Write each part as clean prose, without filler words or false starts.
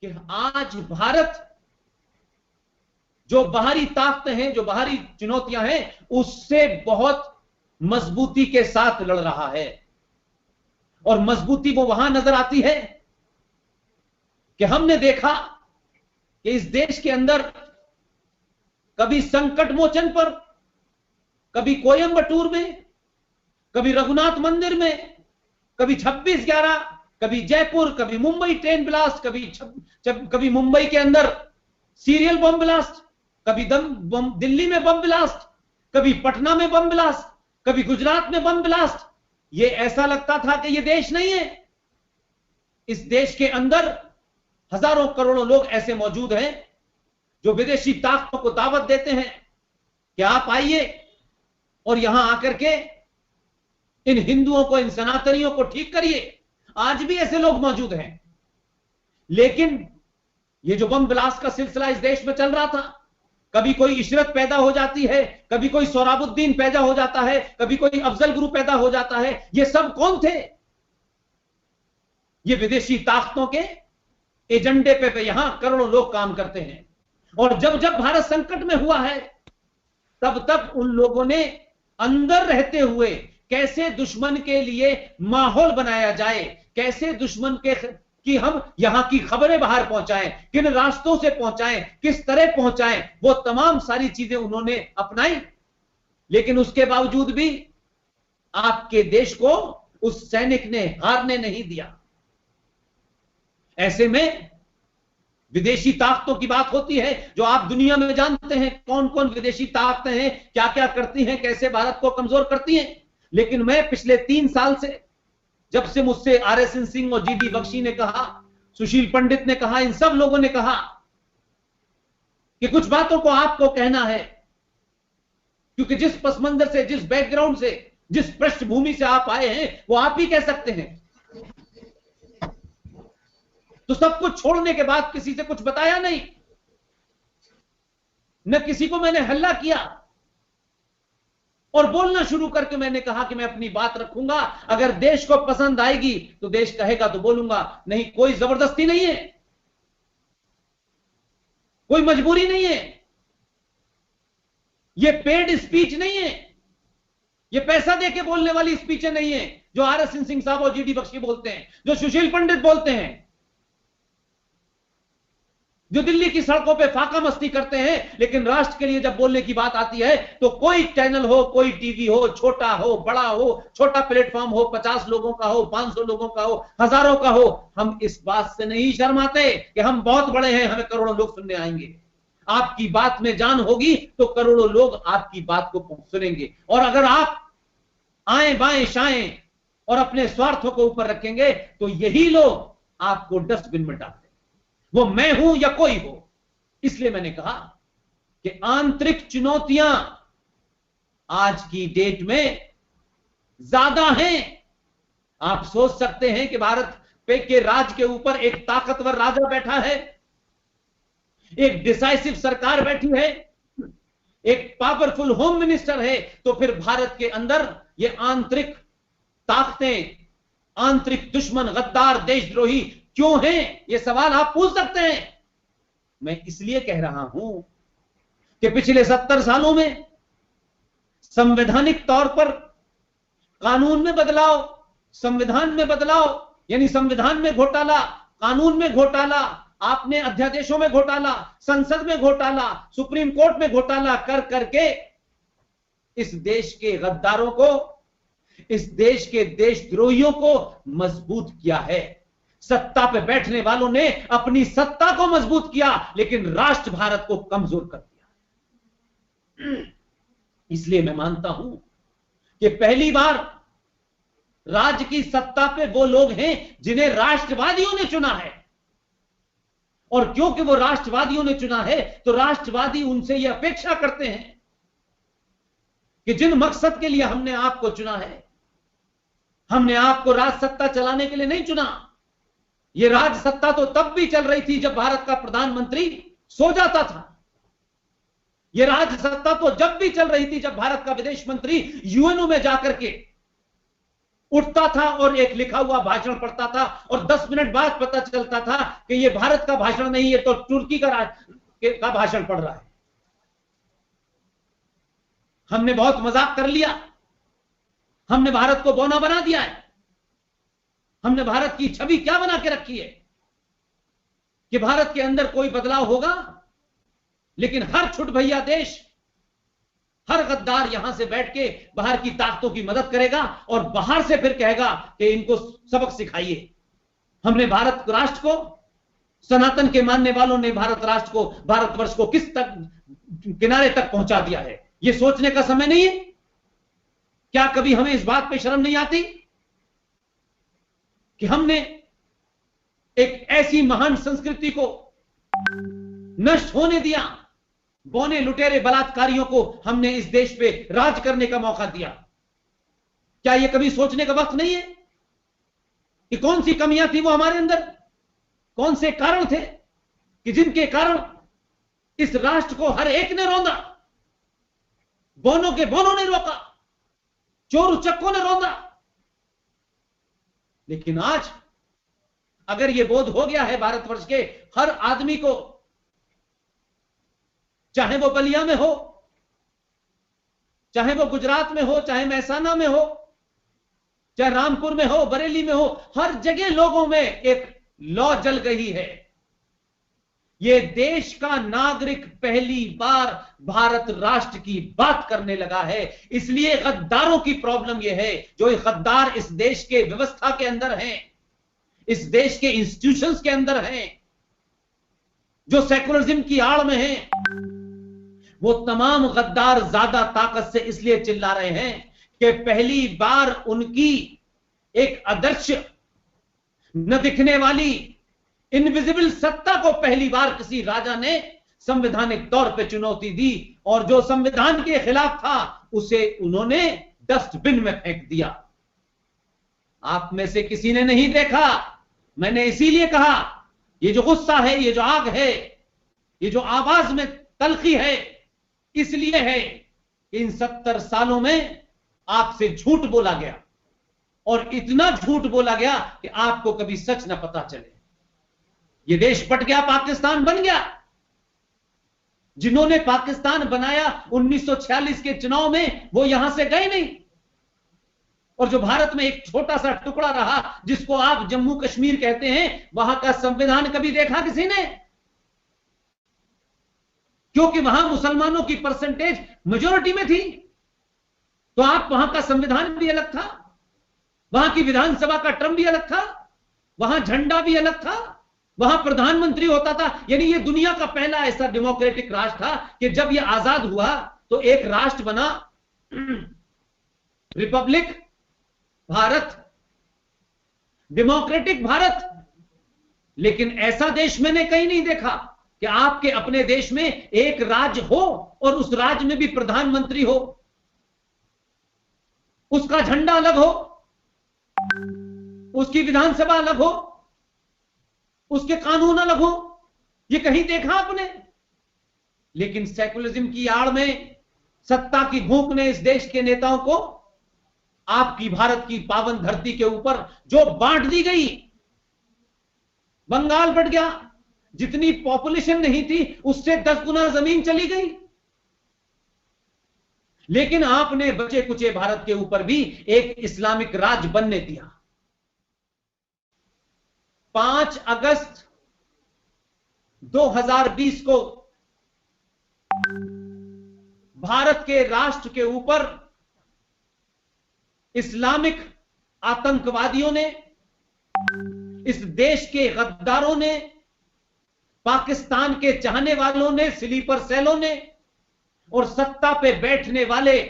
कि आज भारत जो बाहरी ताकतें हैं, जो बाहरी चुनौतियां हैं, उससे बहुत मजबूती के साथ लड़ रहा है। और मजबूती वो वहां नजर आती है कि हमने देखा कि इस देश के अंदर कभी संकट मोचन पर, कभी कोयंबटूर में, कभी रघुनाथ मंदिर में, कभी 26/11, कभी जयपुर, कभी मुंबई ट्रेन ब्लास्ट, कभी मुंबई के अंदर सीरियल बम ब्लास्ट, कभी दिल्ली में बम ब्लास्ट, कभी पटना में बम ब्लास्ट, कभी गुजरात में बम ब्लास्ट। ये ऐसा लगता था कि ये देश नहीं है। इस देश के अंदर हजारों करोड़ों लोग ऐसे मौजूद हैं जो विदेशी ताकतों को दावत देते हैं कि आप आइए और यहां आकर के इन हिंदुओं को, इन सनातनियों को ठीक करिए। आज भी ऐसे लोग मौजूद हैं। लेकिन ये जो बम ब्लास्ट का सिलसिला इस देश में चल रहा था, कभी कोई इशरत पैदा हो जाती है, कभी कोई सोराबुद्दीन पैदा हो जाता है, कभी कोई अफजल गुरु पैदा हो जाता है। ये सब कौन थे? ये विदेशी ताकतों के एजेंडे पे यहां करोड़ों लोग काम करते हैं। और जब जब भारत संकट में हुआ है, तब तब उन लोगों ने अंदर रहते हुए कैसे दुश्मन के लिए माहौल बनाया जाए, कैसे दुश्मन के कि हम यहां की खबरें बाहर पहुंचाएं, किन रास्तों से पहुंचाएं, किस तरह पहुंचाएं, वो तमाम सारी चीजें उन्होंने अपनाई। लेकिन उसके बावजूद भी आपके देश को उस सैनिक ने हारने नहीं दिया। ऐसे में विदेशी ताकतों की बात होती है, जो आप दुनिया में जानते हैं कौन कौन विदेशी ताकतें हैं, क्या क्या करती हैं, कैसे भारत को कमजोर करती हैं। लेकिन मैं पिछले 3 साल से, जब से मुझसे RSN सिंह और GD बख्शी ने कहा, सुशील पंडित ने कहा, इन सब लोगों ने कहा कि कुछ बातों को आपको कहना है, क्योंकि जिस पस मंजर से, जिस बैकग्राउंड से, जिस पृष्ठभूमि से आप आए हैं, वो आप ही कह सकते हैं। तो सब कुछ छोड़ने के बाद किसी से कुछ बताया नहीं, न किसी को मैंने हल्ला किया, और बोलना शुरू करके मैंने कहा कि मैं अपनी बात रखूंगा। अगर देश को पसंद आएगी तो देश कहेगा तो बोलूंगा, नहीं कोई जबरदस्ती नहीं है, कोई मजबूरी नहीं है, ये पेड स्पीच नहीं है, ये पैसा देके बोलने वाली स्पीचें नहीं है जो RSN सिंह साहब और GD बख्शी बोलते हैं, जो सुशील पंडित बोलते हैं, जो दिल्ली की सड़कों पे फाका मस्ती करते हैं। लेकिन राष्ट्र के लिए जब बोलने की बात आती है तो कोई चैनल हो, कोई टीवी हो, छोटा हो, बड़ा हो, छोटा प्लेटफॉर्म हो, 50 लोगों का हो, 500 लोगों का हो, हजारों का हो, हम इस बात से नहीं शर्माते कि हम बहुत बड़े हैं, हमें करोड़ों लोग सुनने आएंगे। आपकी बात में जान होगी तो करोड़ों लोग आपकी बात को सुनेंगे। और अगर आप आए बाएं शाएं और अपने स्वार्थों को ऊपर रखेंगे तो यही लोग आपको डस्टबिन में डालते, वो मैं हूं या कोई हो। इसलिए मैंने कहा कि आंतरिक चुनौतियां आज की डेट में ज्यादा हैं। आप सोच सकते हैं कि भारत पे के राज के ऊपर एक ताकतवर राजा बैठा है, एक डिसाइसिव सरकार बैठी है, एक पावरफुल होम मिनिस्टर है, तो फिर भारत के अंदर ये आंतरिक ताकतें, आंतरिक दुश्मन, गद्दार, देशद्रोही क्यों हैं? ये सवाल आप पूछ सकते हैं। मैं इसलिए कह रहा हूं कि पिछले 70 सालों में संवैधानिक तौर पर कानून में बदलाव, संविधान में बदलाव, यानी संविधान में घोटाला, कानून में घोटाला, आपने अध्यादेशों में घोटाला, संसद में घोटाला, सुप्रीम कोर्ट में घोटाला कर करके इस देश के गद्दारों को, इस देश के देशद्रोहियों को मजबूत किया है। सत्ता पे बैठने वालों ने अपनी सत्ता को मजबूत किया, लेकिन राष्ट्र भारत को कमजोर कर दिया। इसलिए मैं मानता हूं कि पहली बार राज्य की सत्ता पे वो लोग हैं जिन्हें राष्ट्रवादियों ने चुना है। और क्योंकि वो राष्ट्रवादियों ने चुना है तो राष्ट्रवादी उनसे यह अपेक्षा करते हैं कि जिन मकसद के लिए हमने आपको चुना है, हमने आपको राज सत्ता चलाने के लिए नहीं चुना। यह राज सत्ता तो तब भी चल रही थी जब भारत का प्रधानमंत्री सो जाता था। यह राज सत्ता तो जब भी चल रही थी जब भारत का विदेश मंत्री यूएनओ में जाकर के उठता था और एक लिखा हुआ भाषण पढ़ता था और 10 मिनट बाद पता चलता था कि ये भारत का भाषण नहीं है तो तुर्की का भाषण पढ़ रहा है। हमने बहुत मजाक कर लिया, हमने भारत को बौना बना दिया है। हमने भारत की छवि क्या बना के रखी है कि भारत के अंदर कोई बदलाव होगा, लेकिन हर छुट भैया देश, हर गद्दार यहां से बैठ के बाहर की ताकतों की मदद करेगा और बाहर से फिर कहेगा कि इनको सबक सिखाइए। हमने भारत राष्ट्र को, सनातन के मानने वालों ने भारत राष्ट्र को, भारतवर्ष को किस तक किनारे तक पहुंचा दिया है, यह सोचने का समय नहीं है? क्या कभी हमें इस बात पे शर्म नहीं आती कि हमने एक ऐसी महान संस्कृति को नष्ट होने दिया? बौने लुटेरे बलात्कारियों को हमने इस देश पे राज करने का मौका दिया। क्या यह कभी सोचने का वक्त नहीं है कि कौन सी कमियां थी वो हमारे अंदर, कौन से कारण थे कि जिनके कारण इस राष्ट्र को हर एक ने रौंदा? बौनों के बौनों ने रोका, चोर उचक्कों ने रौंदा। लेकिन आज अगर यह बोध हो गया है भारतवर्ष के हर आदमी को, चाहे वो बलिया में हो, चाहे वो गुजरात में हो, चाहे महसाना में हो, चाहे रामपुर में हो, बरेली में हो, हर जगह लोगों में एक लौ जल गई है। ये देश का नागरिक पहली बार भारत राष्ट्र की बात करने लगा है। इसलिए गद्दारों की प्रॉब्लम यह है, जो गद्दार इस देश के व्यवस्था के अंदर हैं, इस देश के इंस्टीट्यूशंस के अंदर हैं, जो सेकुलरिज्म की आड़ में हैं, वो तमाम गद्दार ज्यादा ताकत से इसलिए चिल्ला रहे हैं कि पहली बार उनकी एक आदर्श न दिखने वाली इनविजिबल सत्ता को पहली बार किसी राजा ने संवैधानिक तौर पे चुनौती दी, और जो संविधान के खिलाफ था उसे उन्होंने डस्टबिन में फेंक दिया। आप में से किसी ने नहीं देखा। मैंने इसीलिए कहा, ये जो गुस्सा है, ये जो आग है, ये जो आवाज में तलखी है, इसलिए है कि इन 70 सालों में आपसे झूठ बोला गया, और इतना झूठ बोला गया कि आपको कभी सच ना पता चले। ये देश बट गया, पाकिस्तान बन गया। जिन्होंने पाकिस्तान बनाया 1946 के चुनाव में, वो यहां से गए नहीं। और जो भारत में एक छोटा सा टुकड़ा रहा, जिसको आप जम्मू कश्मीर कहते हैं, वहां का संविधान कभी देखा किसी ने? क्योंकि वहां मुसलमानों की परसेंटेज मेजोरिटी में थी, तो आप वहां का संविधान भी अलग था, वहां की विधानसभा का टर्म भी अलग था, वहां झंडा भी अलग था, वहां प्रधानमंत्री होता था। यानी ये दुनिया का पहला ऐसा डेमोक्रेटिक राष्ट्र था कि जब ये आजाद हुआ तो एक राष्ट्र बना, रिपब्लिक भारत, डेमोक्रेटिक भारत। लेकिन ऐसा देश मैंने कहीं नहीं देखा कि आपके अपने देश में एक राज्य हो और उस राज्य में भी प्रधानमंत्री हो, उसका झंडा अलग हो, उसकी विधानसभा अलग हो, उसके कानून अलग हो। ये कहीं देखा आपने? लेकिन सेकुलरिज्म की आड़ में सत्ता की भूख ने इस देश के नेताओं को आपकी भारत की पावन धरती के ऊपर जो बांट दी गई, बंगाल बढ़ गया, जितनी पॉपुलेशन नहीं थी उससे 10 गुना जमीन चली गई। लेकिन आपने बचे कुचे भारत के ऊपर भी एक इस्लामिक राज्य बनने दिया। 5 अगस्त 2020 को भारत के राष्ट्र के ऊपर इस्लामिक आतंकवादियों ने, इस देश के गद्दारों ने, पाकिस्तान के चाहने वालों ने, स्लीपर सेलों ने और सत्ता पे बैठने वाले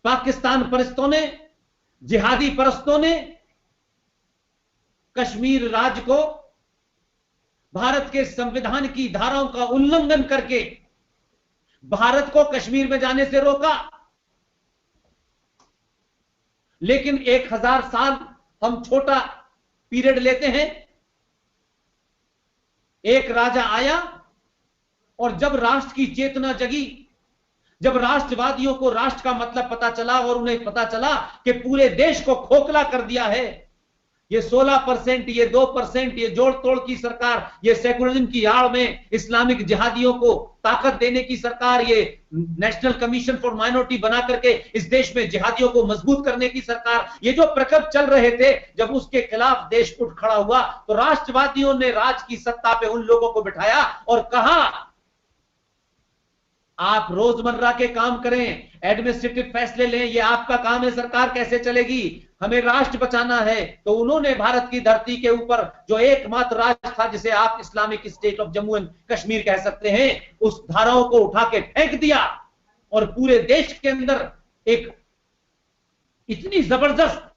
पाकिस्तान परस्तों ने, जिहादी परस्तों ने कश्मीर राज्य को भारत के संविधान की धाराओं का उल्लंघन करके भारत को कश्मीर में जाने से रोका। लेकिन 1000 साल हम छोटा पीरियड लेते हैं। एक राजा आया और जब राष्ट्र की चेतना जगी, जब राष्ट्रवादियों को राष्ट्र का मतलब पता चला और उन्हें पता चला कि पूरे देश को खोखला कर दिया है, ये 16%, ये 2%, ये जोड़ तोड़ की सरकार, ये सेकुलरिज्म की आड़ में इस्लामिक जिहादियों को ताकत देने की सरकार, ये नेशनल कमीशन फॉर माइनॉरिटी बना करके इस देश में जिहादियों को मजबूत करने की सरकार, ये जो प्रकल्प चल रहे थे, जब उसके खिलाफ देश उठ खड़ा हुआ तो राष्ट्रवादियों ने राज की सत्ता पे उन लोगों को बिठाया और कहा आप रोजमर्रा के काम करें, एडमिनिस्ट्रेटिव फैसले लें, ये आपका काम है, सरकार कैसे चलेगी, हमें राष्ट्र बचाना है। तो उन्होंने भारत की धरती के ऊपर जो एकमात्र राष्ट्र था जिसे आप Islamic state of Jammu and Kashmir कह सकते हैं, उस धाराओं को उठा के फेंक दिया और पूरे देश के अंदर एक इतनी जबरदस्त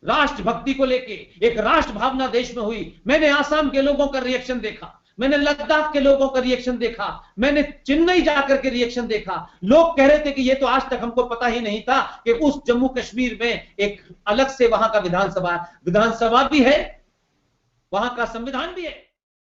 राष्ट्रभक्ति को लेके एक राष्ट्र भावना देश में हुई। मैंने आसाम के लोगों का रिएक्शन देखा, मैंने लद्दाख के लोगों का रिएक्शन देखा, मैंने चेन्नई जाकर के रिएक्शन देखा। लोग कह रहे थे कि ये तो आज तक हमको पता ही नहीं था कि उस जम्मू कश्मीर में एक अलग से वहां का विधानसभा भी है, वहां का संविधान भी है।